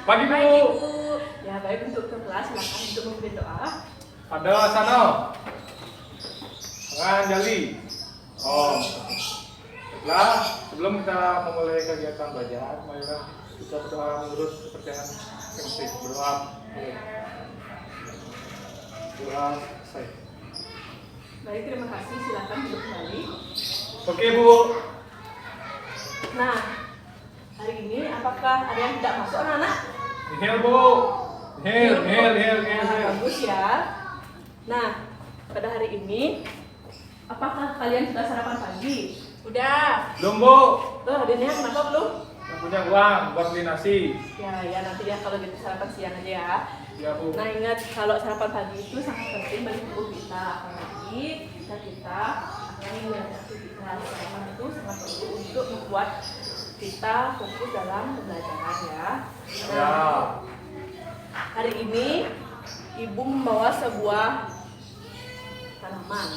Pagi Bu. Ya baik, untuk ke kelas silakan untuk memimpin doa. Pada sana. Tangan jali. Oh. Baiklah, sebelum kita memulai kegiatan belajar, marilah kita berdoa menurut kepercayaan Katolik. Berdoa. Doa selesai. Baik, terima kasih. Silakan duduk kembali. Oke Bu. Nah, hari ini apakah ada yang tidak masuk anak-anak? Inhale Bu. Inhale. Bagus ya. Nah, pada hari ini apakah kalian sudah sarapan pagi? Udah. Belum Bu. Adanya kenapa belum? Yang punya uang buat beli nasi. Ya nanti ya kalau gitu sarapan siang aja ya. Ya Bu. Nah ingat, kalau sarapan pagi itu sangat penting bagi tubuh kita, apalagi kita akan menjalani aktivitas. Sarapan itu sangat perlu untuk membuat kita fokus dalam pembelajaran ya. Nah, hari ini ibu membawa sebuah tanaman.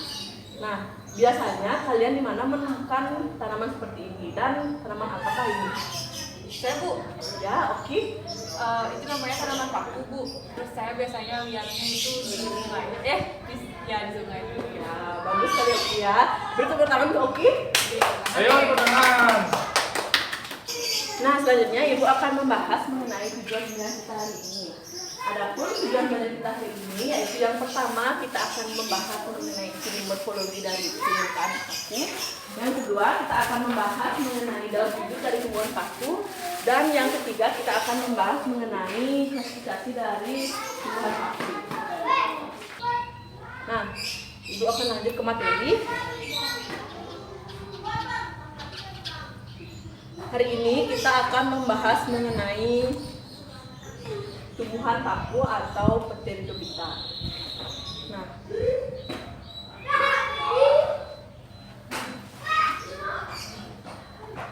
Nah, biasanya kalian di mana menemukan tanaman seperti ini, dan tanaman apakah ini? Saya Bu, Ya, oke. itu namanya tanaman paku Bu. Terus saya biasanya lihatnya itu di sungai. Di sungai. Ya, bagus sekali Oki ya. Beri tepuk tangan ke Oki. Ayo tepuk tangan. Nah, selanjutnya Ibu akan membahas mengenai tujuan belajar kita hari ini. Adapun tujuan belajar kita hari ini yaitu yang pertama, kita akan membahas mengenai ciri morfologi dari tumbuhan paku. Yang kedua, kita akan membahas mengenai daun hidup dari tumbuhan paku. Dan yang ketiga, kita akan membahas mengenai klasifikasi dari tumbuhan paku. Nah, Ibu akan lanjut ke materi. Hari ini kita akan membahas mengenai tumbuhan paku atau Pteridophyta. Nah,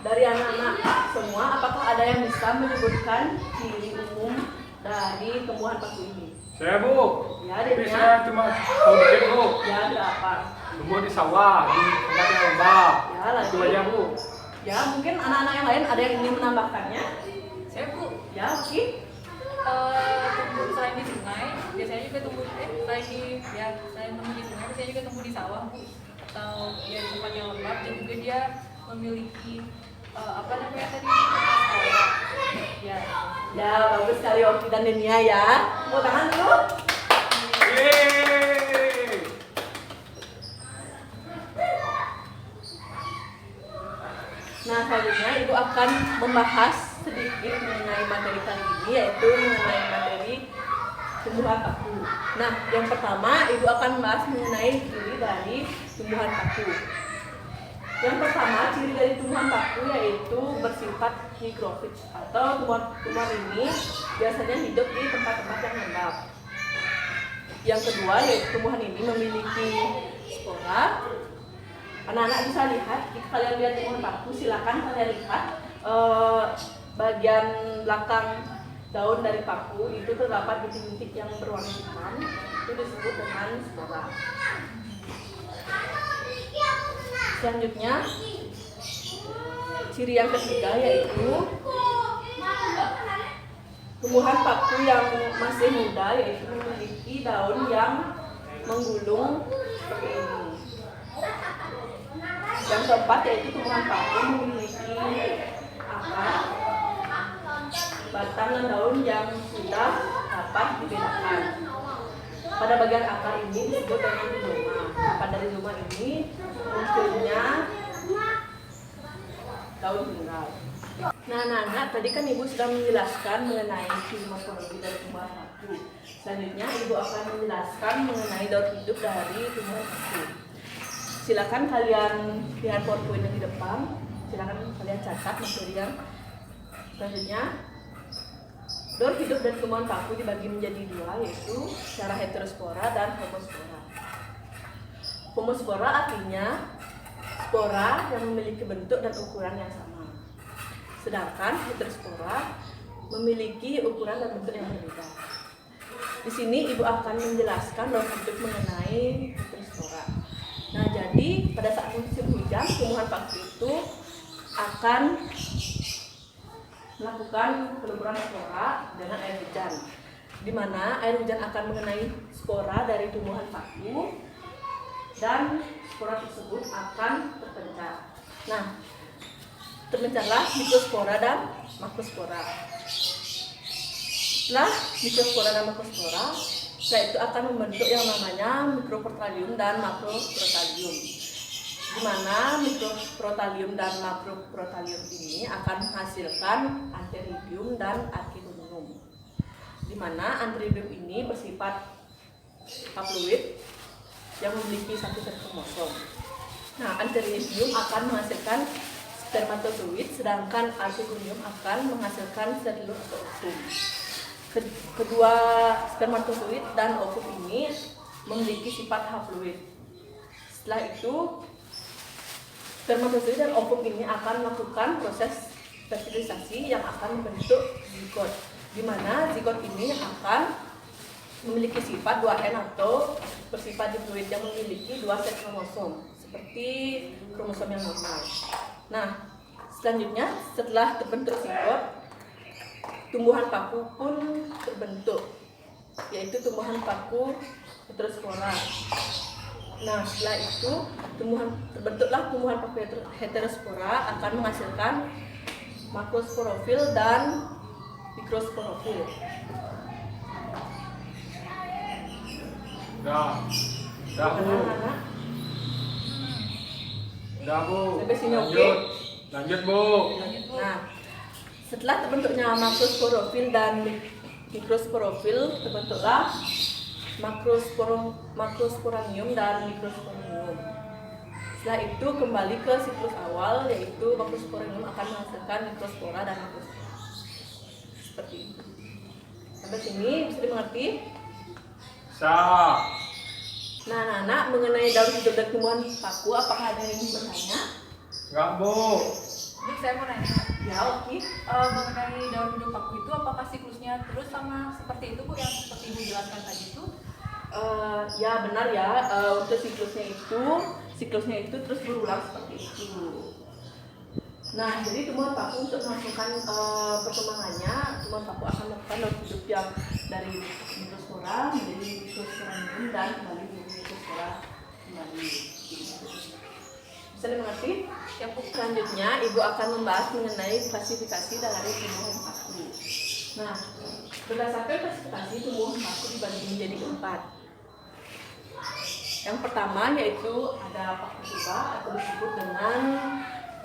dari anak-anak semua, apakah ada yang bisa menyebutkan ciri umum dari tumbuhan paku ini? Saya Bu. Ya, Tapi adiknya. saya cuma tahu dikit Bu. Ya, ada apa? Tumbuh di sawah, di tempat yang lembab. Ya, Itu lagi. aja Bu. Ya, mungkin anak-anak yang lain ada yang ingin menambahkannya? Saya Bu, Ya, oke. tumbuh selain di sungai, biasanya juga tumbuh selain tumbuh di sungai, biasanya juga tumbuh di sawah Bu. Atau ya di tempat yang lembab, dan juga dia memiliki apa namanya tadi? Ya. Ya, bagus sekali Oki dan Denia ya. Tepuk tangan dulu. Yeay. Nah, selanjutnya Ibu akan membahas sedikit mengenai materi kali ini, yaitu mengenai materi tumbuhan paku. Nah, yang pertama Ibu akan membahas mengenai ciri dari tumbuhan paku. Yang pertama, ciri dari tumbuhan paku yaitu bersifat higrofit, atau tumbuhan ini biasanya hidup di tempat-tempat yang lembab. Yang kedua, yaitu tumbuhan ini memiliki spora. Anak-anak bisa lihat, jika kalian lihat tumbuhan paku, silakan kalian lihat bagian belakang daun dari paku itu terdapat bintik-bintik yang berwarna hitam, itu disebut dengan spora. Selanjutnya, ciri yang ketiga yaitu tumbuhan paku yang masih muda, yaitu memiliki daun yang menggulung seperti ini. Yang keempat yaitu tumbuhan paku memiliki akar, batang dan daun yang sudah dapat dibedakan. Pada bagian akar ini disebut dengan rizoma. Pada rizoma ini munculnya daun tunggal. Nah, tadi kan Ibu sudah menjelaskan mengenai ciri morfologi dari tumbuhan paku. Selanjutnya Ibu akan menjelaskan mengenai daun hidup dari tumbuhan paku. Silakan kalian lihat PowerPoint yang di depan. Silakan kalian catat materi yang selanjutnya. Daun hidup dari tumbuhan paku dibagi menjadi dua, yaitu secara heterospora dan homospora. Homospora artinya spora yang memiliki bentuk dan ukuran yang sama. Sedangkan heterospora memiliki ukuran dan bentuk yang berbeda. Di sini Ibu akan menjelaskan daun hidup mengenai heterospora. Nah, jadi pada saat musim hujan, tumbuhan paku itu akan melakukan peluburan spora dengan air hujan, di mana air hujan akan mengenai spora dari tumbuhan paku dan spora tersebut akan terpencar. Nah, terpencarlah mikrospora dan makrospora. Setelah mikrospora dan makrospora, setelah itu akan membentuk yang namanya mikroprotalium dan makroprotalium, di mana mikroprotalium dan makroprotalium ini akan menghasilkan antheridium dan archegonium, di mana antheridium ini bersifat haploid yang memiliki satu set kromosom. Nah, antheridium akan menghasilkan spermatozoid, sedangkan archegonium akan menghasilkan selur atau ovum. Kedua spermatozoid dan ovum ini memiliki sifat haploid. Setelah itu, spermatozoid dan ovum ini akan melakukan proses fertilisasi yang akan membentuk zigot, di mana zigot ini akan memiliki sifat 2N atau bersifat diploid yang memiliki 2 set kromosom seperti kromosom yang normal. Nah, selanjutnya setelah terbentuk zigot, tumbuhan paku pun terbentuk, yaitu tumbuhan paku heterospora. Nah, setelah itu terbentuklah tumbuhan paku heterospora akan menghasilkan makrosporofil dan mikrosporofil. Dah Bu. Anak-anak, Dah Bu. sampai sini oke? Lanjut. Lanjut Bu. Nah, setelah terbentuknya makrosporofil dan mikrosporofil, terbentuklah makrosporangium dan mikrosporangium. Setelah itu kembali ke siklus awal, yaitu makrosporangium akan menghasilkan mikrospora dan makrospora. Seperti itu. Sampai sini bisa dimengerti? Sah. Nah, anak-anak, mengenai daun hidup dan tumbuhan paku, apakah ada yang ingin bertanya? Enggak Bu. Jadi saya mau nanya, Ya, oke. mengenai daun hidup paku itu apakah siklusnya terus sama seperti itu Bu, yang seperti Ibu jelaskan tadi itu? Ya benar ya, untuk siklusnya itu terus berulang seperti itu. Nah, jadi tumbuhan paku untuk melakukan perkembangannya, tumbuhan paku akan melakukan daun hidup yang dari mikrospora menjadi mikrosporangium dan kembali menjadi mikrospora kembali. Bisa dimengerti? Ya Bu. Selanjutnya, Ibu akan membahas mengenai klasifikasi dari tumbuhan paku. Nah, berdasarkan klasifikasi tumbuhan paku dibagi menjadi 4. Yang pertama yaitu ada paku tuba atau disebut dengan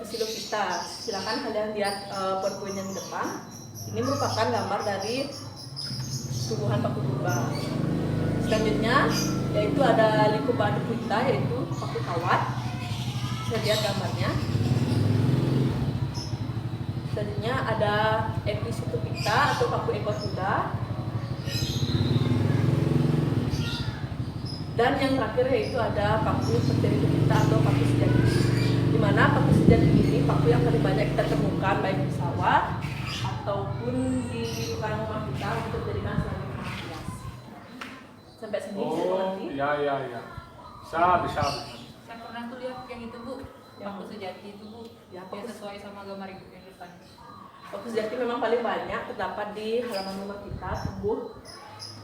Psilophyta. Silakan kalian lihat PowerPoint yang di depan. Ini merupakan gambar dari tumbuhan paku tuba. Selanjutnya yaitu ada Lycopodium adequita, yaitu paku kawat. Bisa lihat gambarnya. Selanjutnya ada Episitophyta atau paku ekor kuda. Dan yang terakhir yaitu ada paku Pteridophyta atau paku sejati, di mana paku sejati ini paku yang paling banyak kita temukan baik di sawah ataupun di depan rumah kita untuk dijadikan sebagai rumah hias. Sampai sini saya Oh, mengerti. ya. Bisa. Saya pernah tuh lihat yang itu Bu, paku sejati itu Bu, Ya, yang paku- sesuai sama gambar Ibu yang depan. Paku sejati memang paling banyak terdapat di halaman rumah kita, tumbuh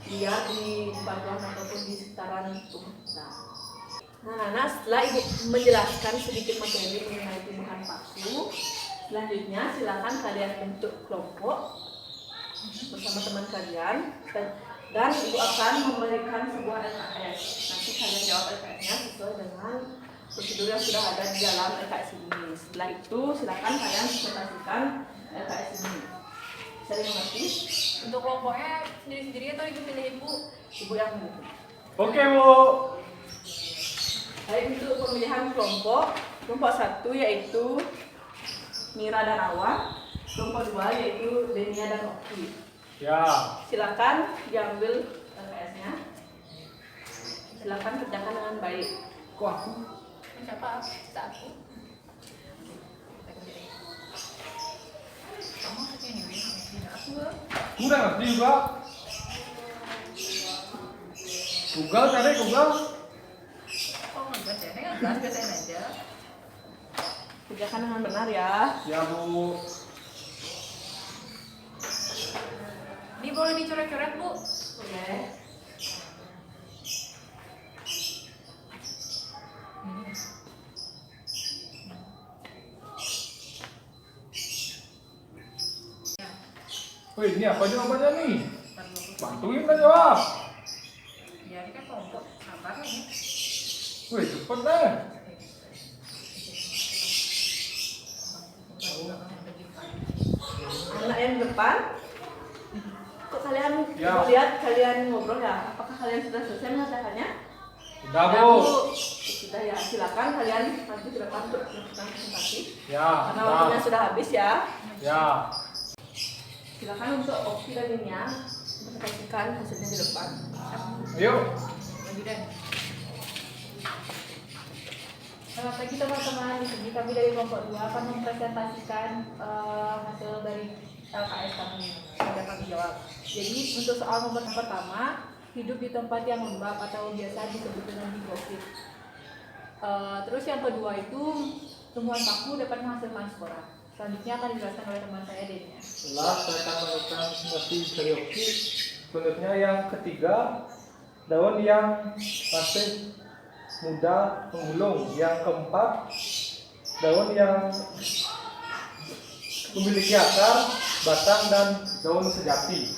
liar di batuan ataupun di sekitaran rumah kita. Nah, setelah Ibu menjelaskan sedikit materi mengenai tumbuhan paku, selanjutnya silakan kalian bentuk kelompok bersama teman kalian dan Ibu akan memberikan sebuah LKS. Nanti kalian jawab LKS-nya sesuai dengan prosedur yang sudah ada di dalam LKS ini. Setelah itu silakan kalian presentasikan LKS ini. Bisa mengerti? Untuk kelompoknya sendiri-sendiri atau Ibu pilih Ibu? Ibu yang memilih. Oke Bu. Baik, untuk pemilihan kelompok 1 yaitu Mira dan Awan, kelompok 2 yaitu Denia dan Oki. Ya. Silakan diambil LPS-nya. Silakan kerjakan dengan baik. Kok aku? Siapa? Bisa aku? Kamu ini aku Udah ngerti juga. Google cari Google. oh enggak sih, ini enggak biasain aja. Kerjakan dengan benar ya. Ya Bu. boleh dicoret-coret, Bu? Boleh. Wih, ini apa jawabannya nih? Ntar dulu. Bantuin kan jawab. Ya, ini kan kelompok. Sabar nih. Wih, cepet deh. Anak yang di depan. Kok kalian Ya. lihat kalian ngobrol ya? Apakah kalian sudah selesai mengerjakannya? Udah, Ya, Bu. Sudah ya, silakan kalian maju ke depan untuk melakukan presentasi. Ya, Karena waktunya udah. sudah habis ya. Ya. Silakan untuk Oki dan Ninia mempresentasikan hasilnya di depan. Ayo. Maju deh. Selamat pagi teman-teman. Di sini kami dari kelompok 2 akan mempresentasikan hasil dari LKS kami. Ada kami jawab. Jadi untuk soal nomor yang pertama, hidup di tempat yang lembab atau biasa disebut dengan higrofit. Terus yang kedua itu tumbuhan paku dapat menghasilkan spora. Selanjutnya akan dijelaskan oleh teman saya Denia. Setelah saya akan melakukan simulasi dari Oki, selanjutnya yang ketiga, daun yang masih muda menggulung. Yang keempat, daun yang memiliki akar, batang, dan daun sejati.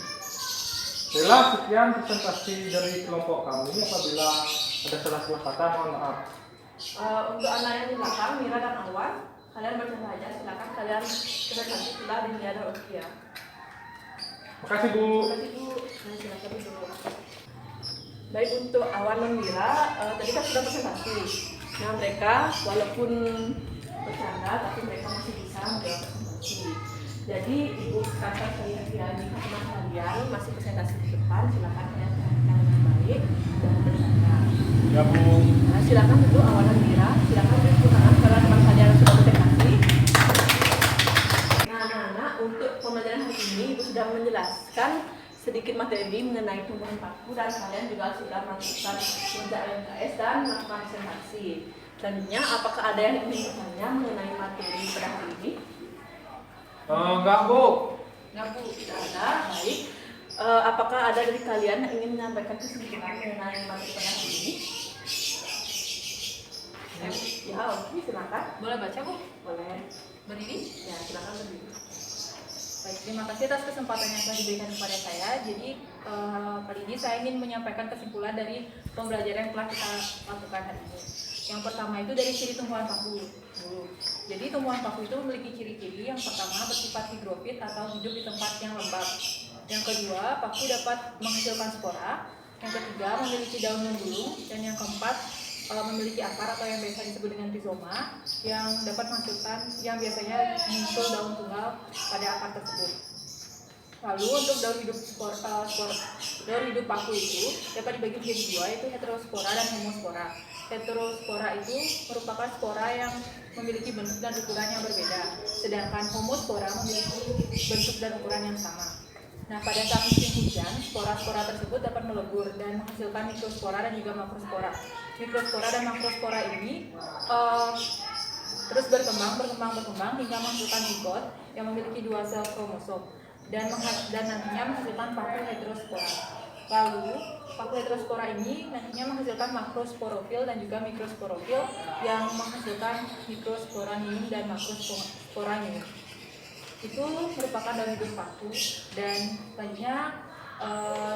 Baiklah, sekian presentasi dari kelompok kami. Apabila ada salah-salah kata, mohon maaf. Untuk anak yang di belakang, Mira dan Awan, kalian bercanda aja. Silakan kalian presentasi setelah Ninia dan Oki ya. Makasih, Bu. Terima kasih Bu. Nah, silakan dulu. Baik, untuk Awan dan Mira, tadi kan sudah presentasi. Nah, mereka walaupun bercanda, tapi mereka masih bisa menjawab presentasi. Jadi, Ibu kata saya jika teman kalian masih presentasi di depan, silakan kalian perhatikan dengan baik dan bercanda. Ya, Bu. Nah, silakan dulu Awan dan Mira, silakan beri tangan karena teman kalian sudah presentasi. Nah, untuk pembelajaran hari ini Ibu sudah menjelaskan sedikit materi mengenai tumbuhan paku dan kalian juga sudah melakukan pengerjaan LKS dan melakukan presentasi. Selanjutnya, apakah ada yang ingin bertanya mengenai materi pada hari ini? Enggak, Bu. Nggak Bu, tidak ada. Baik. Apakah ada dari kalian yang ingin menyampaikan kesimpulan mengenai materi pada hari ini? Ya, oke, silakan. Boleh baca, Bu? Boleh. Berdiri? Ya, silakan berdiri. Baik, terima kasih atas kesempatan yang telah diberikan kepada saya. Jadi kali ini saya ingin menyampaikan kesimpulan dari pembelajaran yang telah kita lakukan hari ini. Yang pertama itu dari ciri tumbuhan paku. Jadi tumbuhan paku itu memiliki ciri-ciri. Yang pertama bersifat higrofit atau hidup di tempat yang lembab. Yang kedua, paku dapat menghasilkan spora. Yang ketiga, memiliki daun yang gulung. Dan yang keempat, memiliki akar atau yang biasa disebut dengan rizoma yang dapat menghasilkan yang biasanya muncul daun tunggal pada akar tersebut. Lalu untuk daun hidup paku itu dapat dibagi menjadi dua, yaitu heterospora dan homospora. Heterospora itu merupakan spora yang memiliki bentuk dan ukuran yang berbeda, sedangkan homospora memiliki bentuk dan ukuran yang sama. Nah, pada saat musim hujan, spora-spora tersebut dapat melebur dan menghasilkan mikrospora dan juga makrospora. Mikrospora dan makrospora ini terus berkembang hingga menghasilkan zigot yang memiliki 2 sel kromosom dan nantinya menghasilkan paku heterospora. Lalu, paku heterospora ini nantinya menghasilkan makrosporofil dan juga mikrosporofil yang menghasilkan mikrosporanium dan makrosporanium. Itu merupakan daun hidup paku. Dan selanjutnya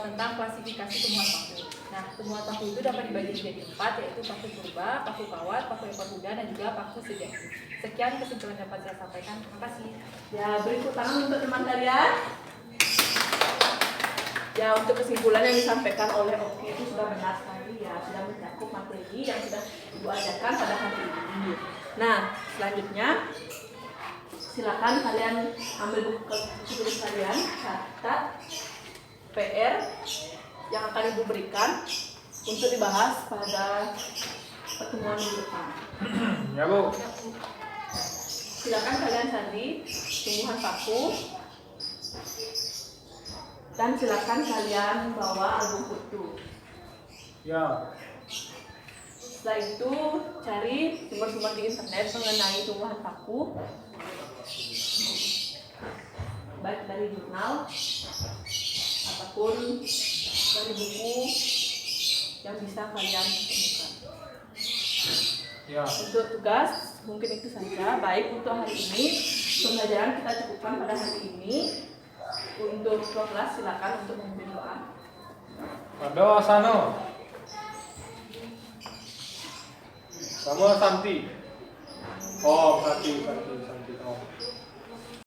tentang klasifikasi tumbuhan paku. Nah, tumbuhan paku itu dapat dibagi menjadi 4, yaitu paku purba, paku kawat, paku ekor kuda, dan juga paku sejati. Sekian kesimpulan dapat saya sampaikan. Terima kasih. Ya, beri tepuk tangan untuk teman kalian. Ya, untuk kesimpulan yang disampaikan oleh Oki itu sudah benar sekali ya, sudah mencakup materi yang sudah Ibu ajarkan pada hari ini. Nah, selanjutnya silakan kalian ambil buku tulis kalian, catat PR yang akan Ibu berikan untuk dibahas pada pertemuan minggu depan. Ya, Bu. Silakan kalian cari tumbuhan paku dan silakan kalian bawa album foto. Ya. Setelah itu cari sumber-sumber di internet mengenai tumbuhan paku, baik dari jurnal ataupun dari buku yang bisa kalian temukan. Ya. Untuk tugas mungkin itu saja. Baik, untuk hari ini pembelajaran kita cukupkan pada hari ini. Untuk kelas silakan untuk memimpin doa. Ado Asano. Sama Santi. Oh, Santi.